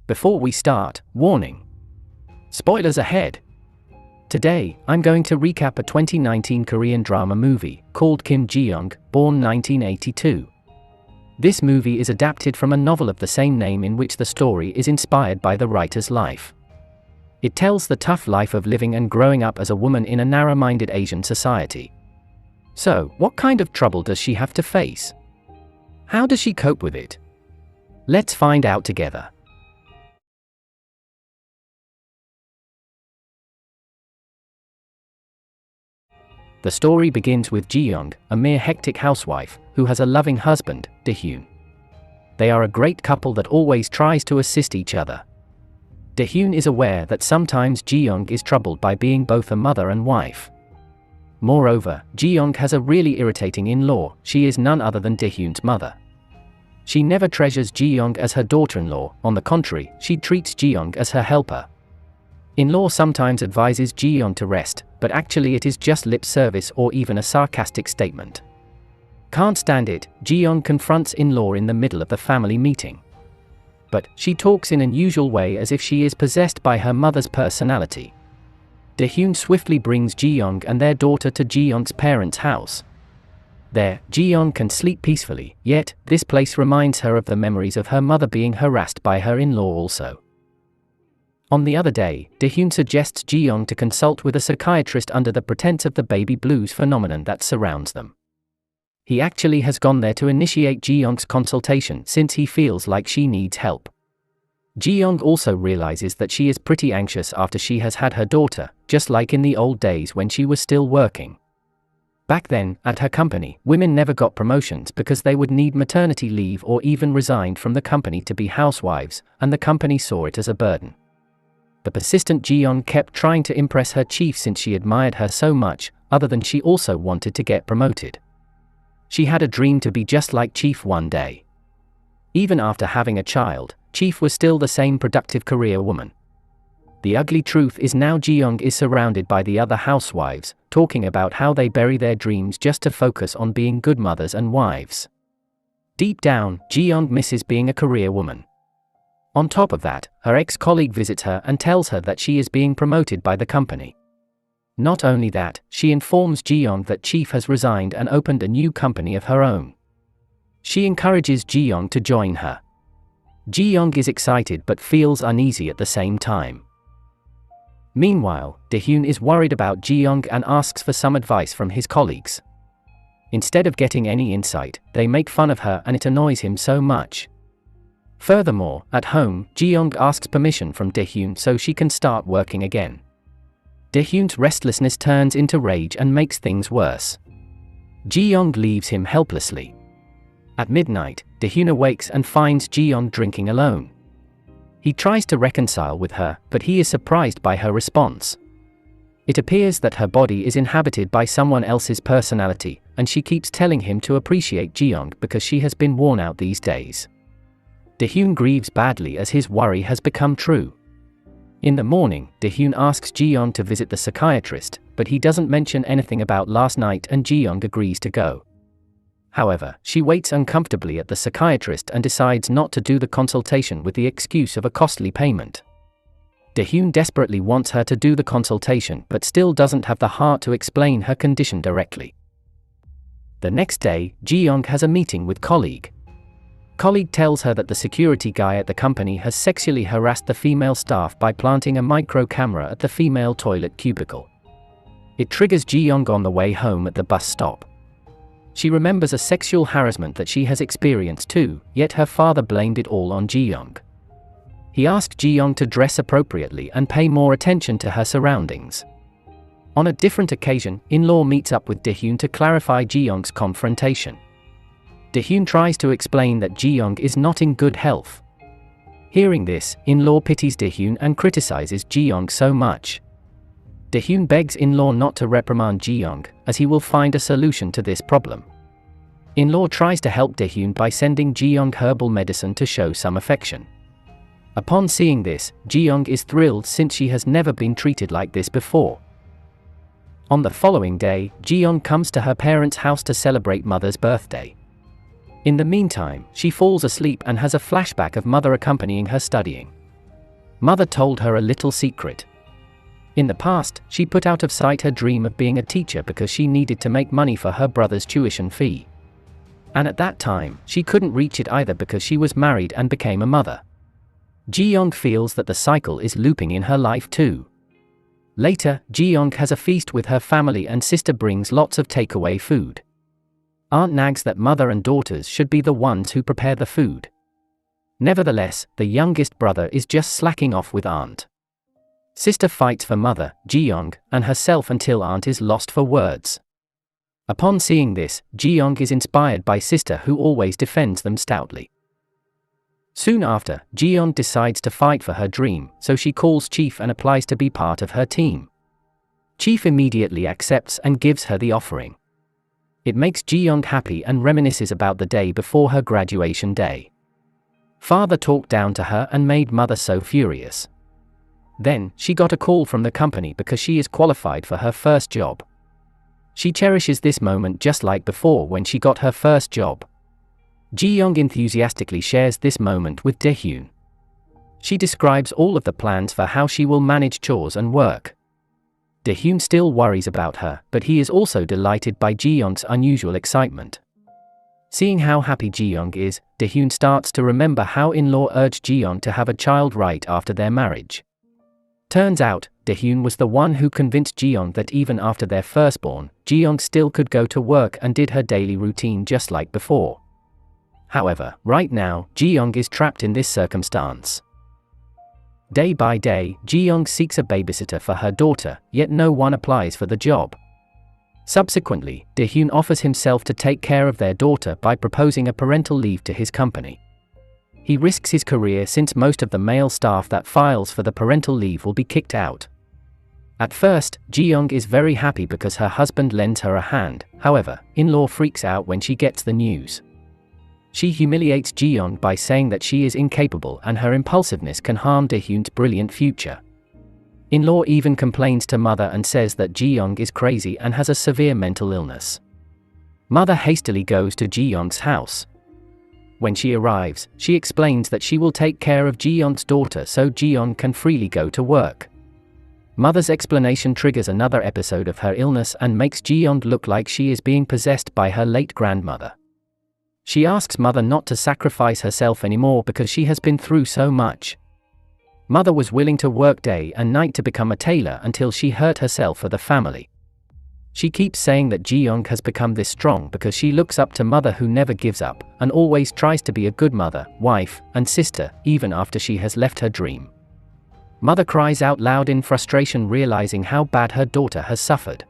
Before we start, warning. Spoilers ahead. Today, I'm going to recap a 2019 Korean drama movie called Kim Ji-young, born 1982. This movie is adapted from a novel of the same name in which the story is inspired by the writer's life. It tells the tough life of living and growing up as a woman in a narrow-minded Asian society. So, what kind of trouble does she have to face? How does she cope with it? Let's find out together. The story begins with Ji-young, a mere hectic housewife, who has a loving husband, Dae-hyun. They are a great couple that always tries to assist each other. Dae-hyun is aware that sometimes Ji-young is troubled by being both a mother and wife. Moreover, Ji-young has a really irritating in-law. She is none other than Dae-hyun's mother. She never treasures Ji-young as her daughter-in-law, on the contrary, she treats Ji-young as her helper. In-law sometimes advises Ji-young to rest, but actually it is just lip service or even a sarcastic statement. Can't stand it, Ji-young confronts in-law in the middle of the family meeting. But she talks in an unusual way as if she is possessed by her mother's personality. Dae-hyun swiftly brings Ji-young and their daughter to Ji-young's parents' house. There, Ji-young can sleep peacefully, yet, this place reminds her of the memories of her mother being harassed by her in-law also. On the other day, Dae-hyun suggests Ji-young to consult with a psychiatrist under the pretense of the baby blues phenomenon that surrounds them. He actually has gone there to initiate Ji-young's consultation since he feels like she needs help. Ji-young also realizes that she is pretty anxious after she has had her daughter, just like in the old days when she was still working. Back then, at her company, women never got promotions because they would need maternity leave or even resigned from the company to be housewives, and the company saw it as a burden. The persistent Ji-young kept trying to impress her chief since she admired her so much, other than she also wanted to get promoted. She had a dream to be just like Chief one day. Even after having a child, Chief was still the same productive career woman. The ugly truth is now Ji-young is surrounded by the other housewives, talking about how they bury their dreams just to focus on being good mothers and wives. Deep down, Ji-young misses being a career woman. On top of that, her ex-colleague visits her and tells her that she is being promoted by the company. Not only that, she informs Ji-young that Chief has resigned and opened a new company of her own. She encourages Ji-young to join her. Ji-young is excited but feels uneasy at the same time. Meanwhile, Dae-hyun is worried about Ji-young and asks for some advice from his colleagues. Instead of getting any insight, they make fun of her and it annoys him so much. Furthermore, at home, Ji-young asks permission from Dae-hyun so she can start working again. Dae-hyun's restlessness turns into rage and makes things worse. Ji-young leaves him helplessly. At midnight, Dae-hyun awakes and finds Ji-young drinking alone. He tries to reconcile with her, but he is surprised by her response. It appears that her body is inhabited by someone else's personality, and she keeps telling him to appreciate Ji-young because she has been worn out these days. Dae-hyun grieves badly as his worry has become true. In the morning, Dae-hyun asks Ji-young to visit the psychiatrist, but he doesn't mention anything about last night and Ji-young agrees to go. However, she waits uncomfortably at the psychiatrist and decides not to do the consultation with the excuse of a costly payment. Dae-hyun desperately wants her to do the consultation but still doesn't have the heart to explain her condition directly. The next day, Ji-young has a meeting with colleague. Colleague tells her that the security guy at the company has sexually harassed the female staff by planting a micro camera at the female toilet cubicle. It triggers Ji-young on the way home at the bus stop. She remembers a sexual harassment that she has experienced too, yet her father blamed it all on Ji-young. He asks Ji-young to dress appropriately and pay more attention to her surroundings. On a different occasion, in-law meets up with Dae-hyun to clarify Ji-young's confrontation. Dae-hyun tries to explain that Ji-young is not in good health. Hearing this, in-law pities Dae-hyun and criticizes Ji-young so much. Dae-hyun begs in-law not to reprimand Ji-young, as he will find a solution to this problem. In-law tries to help Dae-hyun by sending Ji-young herbal medicine to show some affection. Upon seeing this, Ji-young is thrilled since she has never been treated like this before. On the following day, Ji-young comes to her parents' house to celebrate Mother's birthday. In the meantime, she falls asleep and has a flashback of Mother accompanying her studying. Mother told her a little secret. In the past, she put out of sight her dream of being a teacher because she needed to make money for her brother's tuition fee. And at that time, she couldn't reach it either because she was married and became a mother. Ji-young feels that the cycle is looping in her life too. Later, Ji-young has a feast with her family and sister brings lots of takeaway food. Aunt nags that mother and daughters should be the ones who prepare the food. Nevertheless, the youngest brother is just slacking off with aunt. Sister fights for mother, Ji-young, and herself until aunt is lost for words. Upon seeing this, Ji-young is inspired by sister who always defends them stoutly. Soon after, Ji-young decides to fight for her dream, so she calls Chief and applies to be part of her team. Chief immediately accepts and gives her the offering. It makes Ji-young happy and reminisces about the day before her graduation day. Father talked down to her and made mother so furious. Then, she got a call from the company because she is qualified for her first job. She cherishes this moment just like before when she got her first job. Ji-young enthusiastically shares this moment with Dae-hyun. She describes all of the plans for how she will manage chores and work. Dae-hyun still worries about her, but he is also delighted by Ji-young's unusual excitement. Seeing how happy Ji-young is, Dae-hyun starts to remember how in-law urged Ji-young to have a child right after their marriage. Turns out, Dae-hyun was the one who convinced Ji-young that even after their firstborn, Ji-young still could go to work and did her daily routine just like before. However, right now, Ji-young is trapped in this circumstance. Day by day, Ji-young seeks a babysitter for her daughter, yet no one applies for the job. Subsequently, Dae-hyun offers himself to take care of their daughter by proposing a parental leave to his company. He risks his career since most of the male staff that files for the parental leave will be kicked out. At first, Ji-young is very happy because her husband lends her a hand, however, in-law freaks out when she gets the news. She humiliates Ji-young by saying that she is incapable and her impulsiveness can harm Dae-hyun's brilliant future. In-law even complains to mother and says that Ji-young is crazy and has a severe mental illness. Mother hastily goes to Ji-young's house. When she arrives, she explains that she will take care of Ji-young's daughter so Ji-young can freely go to work. Mother's explanation triggers another episode of her illness and makes Ji-young look like she is being possessed by her late grandmother. She asks mother not to sacrifice herself anymore because she has been through so much. Mother was willing to work day and night to become a tailor until she hurt herself for the family. She keeps saying that Ji-young has become this strong because she looks up to mother who never gives up, and always tries to be a good mother, wife, and sister, even after she has left her dream. Mother cries out loud in frustration realizing how bad her daughter has suffered.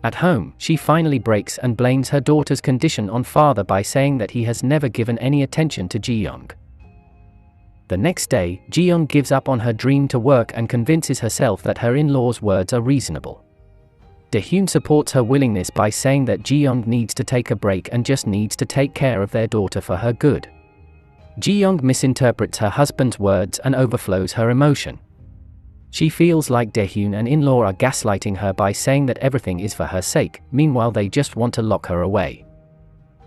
At home, she finally breaks and blames her daughter's condition on father by saying that he has never given any attention to Ji-young. The next day, Ji-young gives up on her dream to work and convinces herself that her in-laws' words are reasonable. Dae-hyun supports her willingness by saying that Ji-young needs to take a break and just needs to take care of their daughter for her good. Ji-young misinterprets her husband's words and overflows her emotion. She feels like Dae-hyun and in-law are gaslighting her by saying that everything is for her sake, meanwhile they just want to lock her away.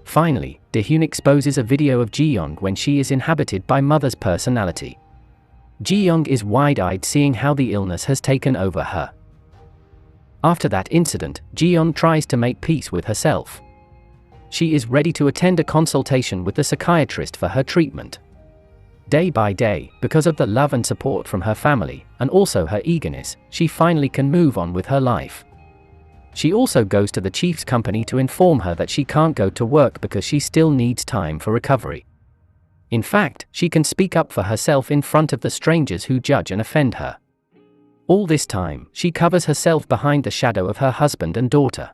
Finally, Dae-hyun exposes a video of Ji-young when she is inhabited by mother's personality. Ji-young is wide-eyed seeing how the illness has taken over her. After that incident, Ji-young tries to make peace with herself. She is ready to attend a consultation with the psychiatrist for her treatment. Day by day, because of the love and support from her family, and also her eagerness, she finally can move on with her life. She also goes to the chief's company to inform her that she can't go to work because she still needs time for recovery. In fact, she can speak up for herself in front of the strangers who judge and offend her. All this time, she covers herself behind the shadow of her husband and daughter.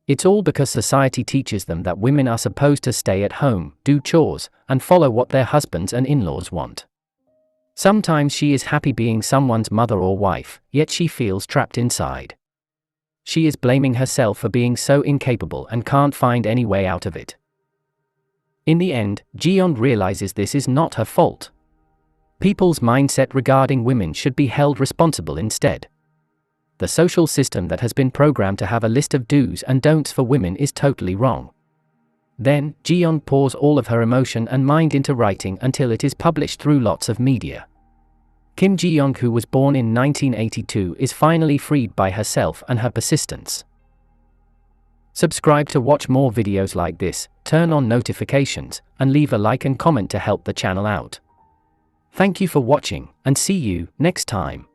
It's all because society teaches them that women are supposed to stay at home, do chores, and follow what their husbands and in-laws want. Sometimes she is happy being someone's mother or wife, yet she feels trapped inside. She is blaming herself for being so incapable and can't find any way out of it. In the end, Ji-young realizes this is not her fault. People's mindset regarding women should be held responsible instead. The social system that has been programmed to have a list of do's and don'ts for women is totally wrong. Then, Ji-young pours all of her emotion and mind into writing until it is published through lots of media. Kim Ji-young, who was born in 1982, is finally freed by herself and her persistence. Subscribe to watch more videos like this, turn on notifications, and leave a like and comment to help the channel out. Thank you for watching, and see you next time.